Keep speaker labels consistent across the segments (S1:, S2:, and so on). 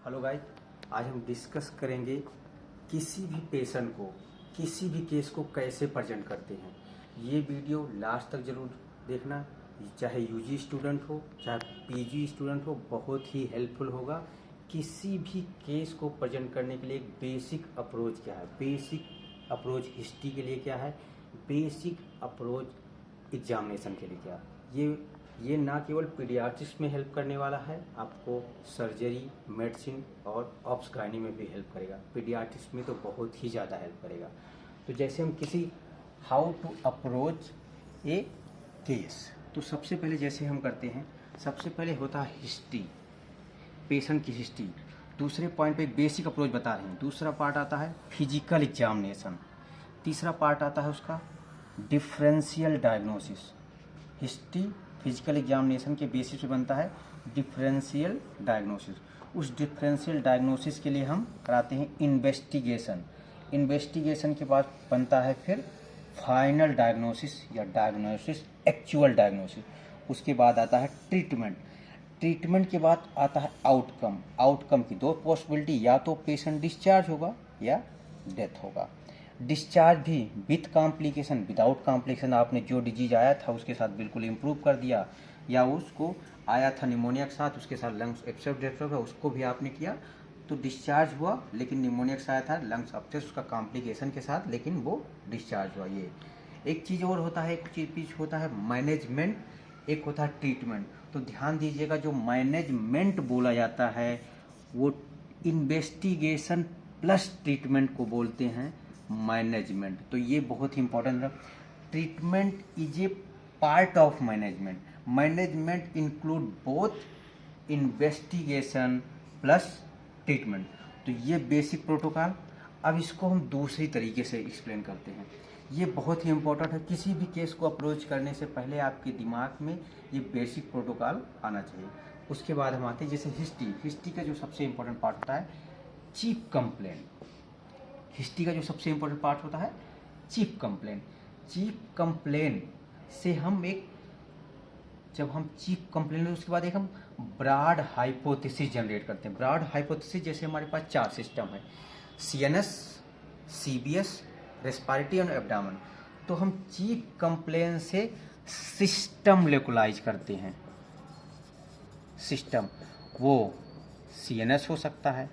S1: Hello guys, आज हम discuss करेंगे किसी भी पेशेंट को, किसी भी केस को कैसे प्रेजेंट करते हैं। ये वीडियो लास्ट तक जरूर देखना, चाहे यूजी स्टूडेंट हो चाहे पीजी स्टूडेंट हो, बहुत ही हेल्पफुल होगा। किसी भी केस को प्रेजेंट करने के लिए एक बेसिक अप्रोच क्या है, बेसिक अप्रोच हिस्ट्री के लिए क्या है, बेसिक अप्रोच एग्जामिनेशन के लिए क्या है। ये ना केवल पीडियाट्रिक्स में हेल्प करने वाला है, आपको सर्जरी, मेडिसिन और ऑब्स गायनी में भी हेल्प करेगा। पीडियाट्रिक्स में तो बहुत ही ज़्यादा हेल्प करेगा। तो जैसे हम किसी how to approach a case, तो सबसे पहले जैसे हम करते हैं, सबसे पहले होता है हिस्ट्री, पेशेंट की हिस्ट्री। दूसरे पॉइंट पे बेसिक अप्रोच बता रहे हैं। दूसरा पार्ट आता है फिजिकल एग्जामिनेशन। तीसरा पार्ट आता है उसका differential diagnosis. History physical examination के बेसिस पे बनता है डिफरेंशियल डायग्नोसिस। उस डिफरेंशियल डायग्नोसिस के लिए हम कराते हैं इन्वेस्टिगेशन। इन्वेस्टिगेशन के बाद बनता है फिर फाइनल डायग्नोसिस या डायग्नोसिस, एक्चुअल डायग्नोसिस। उसके बाद आता है ट्रीटमेंट। ट्रीटमेंट के बाद आता है आउटकम। आउटकम की दो पॉसिबिलिटी, या तो पेशेंट डिस्चार्ज होगा या डेथ होगा। डिस्चार्ज भी विथ कॉम्प्लिकेशन, विदाउट कॉम्प्लिकेशन, आपने जो डिजीज आया था उसके साथ बिल्कुल इम्प्रूव कर दिया, या उसको आया था निमोनिया के साथ, उसके साथ लंग्स एब्सेस डेथ हो गया, उसको भी आपने किया तो डिस्चार्ज हुआ, लेकिन निमोनिया के साथ आया था लंग्स एब्सेस उसका कॉम्प्लिकेशन के साथ, लेकिन वो डिस्चार्ज हुआ। ये एक चीज़ और होता है, एक चीज़ होता है मैनेजमेंट, एक होता है ट्रीटमेंट। तो ध्यान दीजिएगा, जो मैनेजमेंट बोला जाता है वो इन्वेस्टिगेशन प्लस ट्रीटमेंट को बोलते हैं मैनेजमेंट। तो ये बहुत ही इंपॉर्टेंट है। Treatment is a part of management. Management include both investigation plus treatment. तो ये बेसिक प्रोटोकॉल। अब इसको हम दूसरी तरीके से एक्सप्लेन करते हैं। ये बहुत ही इंपॉर्टेंट है। किसी भी केस को अप्रोच करने से पहले आपके दिमाग में ये बेसिक प्रोटोकॉल आना चाहिए। उसके बाद हम आते हैं जैसे हिस्ट्री। हिस्ट्री का जो सबसे इंपॉर्टेंट पार्ट होता है चीफ कंप्लेंट। हिस्ट्री का जो सबसे इंपॉर्टेंट पार्ट होता है चीफ कंप्लेंट। चीफ कंप्लेंट से हम एक, जब हम चीफ कंप्लेंट उसके बाद एक हम ब्रॉड हाइपोथेसिस जनरेट करते हैं। ब्रॉड हाइपोथेसिस जैसे हमारे पास 4 सिस्टम है, सीएनएस, सीबीएस, रेस्पिरेटरी और एब्डामन। तो हम चीफ कंप्लेंट से सिस्टम लोकलाइज करते हैं। सिस्टम वो सीएनएस हो सकता है,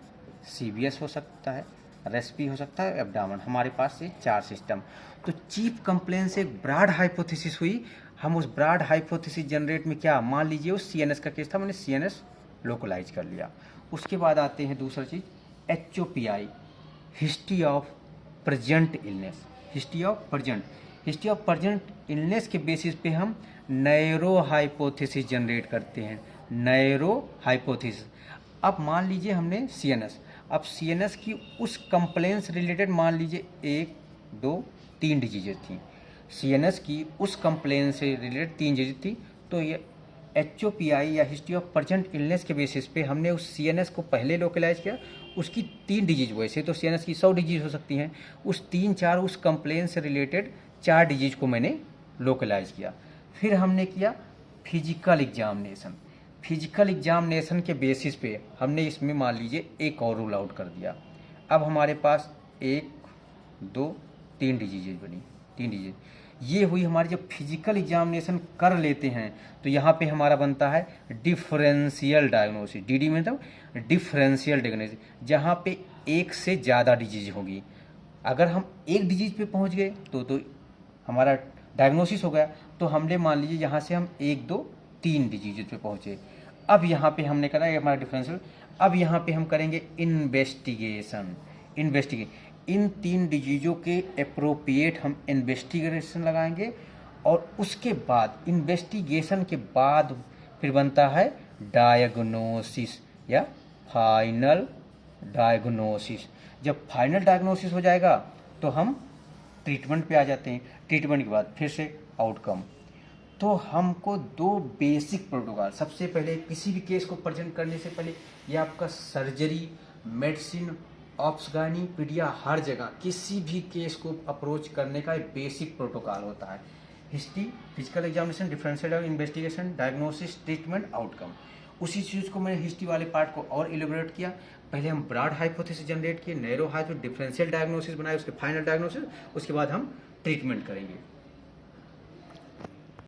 S1: सीबीएस हो सकता है, रेस्पी हो सकता है, एब्डामन। हमारे पास ये 4 सिस्टम। तो चीफ कंप्लेन से एक ब्रॉड हाइपोथेसिस हुई। हम उस ब्रॉड हाइपोथेसिस जनरेट में क्या, मान लीजिए उस सीएनएस का केस था, मैंने सीएनएस लोकलाइज कर लिया। उसके बाद आते हैं दूसरा चीज HOPI, history of present illness. History of present illness के बेसिस पे हम नैरो हाइपोथेसिस जनरेट करते हैं। Narrow hypothesis. अब मान लीजिए हमने सीएनएस, अब सीएनएस की उस कंप्लेन से रिलेटेड मान लीजिए 1, 2, 3 डिजीजेज थी। सीएनएस की उस कंप्लेन से रिलेटेड 3 डिजीज थी। तो ये एचओपीआई या हिस्ट्री ऑफ प्रेजेंट इलनेस के बेसिस पे हमने उस सीएनएस को पहले लोकलाइज किया। उसकी 3 डिजीज, वैसे तो सीएनएस की 100 डिजीज हो सकती हैं, उस 3-4 उस कंप्लेन से रिलेटेड 4 डिजीज को मैंने लोकलाइज किया। फिर हमने किया फिजिकल एग्जामिनेशन। फिजिकल एग्जामिनेशन के बेसिस पे हमने इसमें मान लीजिए एक और रूल आउट कर दिया। अब हमारे पास 1, 2, 3 डिजीजेज बनी, 3 डिजीज। ये हुई हमारी, जब फिजिकल एग्जामिनेशन कर लेते हैं तो यहाँ पे हमारा बनता है डिफरेंशियल डायग्नोसिस। डीडी मतलब डिफरेंशियल डायग्नोसिस, जहाँ पे एक से ज़्यादा डिजीज होगी। अगर हम एक डिजीज पे पहुँच गए तो हमारा डायग्नोसिस हो गया। तो हमने मान लीजिए यहाँ से हम 1, 2, 3 डिजीज पे पहुँचे। अब यहाँ पे हमने करा ये हमारा डिफरेंशियल। अब यहाँ पे हम करेंगे इन्वेस्टिगेशन। इन 3 डिजीजों के अप्रोप्रिएट हम इन्वेस्टिगेशन लगाएंगे, और उसके बाद इन्वेस्टिगेशन के बाद फिर बनता है डायग्नोसिस या फाइनल डायग्नोसिस। जब फाइनल डायग्नोसिस हो जाएगा तो हम ट्रीटमेंट पे आ जाते हैं। ट्रीटमेंट के बाद फिर से आउटकम। तो हमको 2 बेसिक प्रोटोकॉल, सबसे पहले किसी भी केस को प्रेजेंट करने से पहले ये आपका सर्जरी, मेडिसिन, ऑप्स गायनी, पीडिया, हर जगह किसी भी केस को अप्रोच करने का एक बेसिक प्रोटोकॉल होता है। History, physical examination, differential investigation, diagnosis, treatment, outcome. उसी चीज़ को मैंने हिस्ट्री वाले पार्ट को और इलेबोरेट किया। पहले हम ब्रॉड हाइपोथेसिस जनरेट किए, नैरो हाइपोथेसिस, डिफरेंशियल डायग्नोसिस बनाए, उसके फाइनल डायग्नोसिस, उसके बाद हम ट्रीटमेंट करेंगे।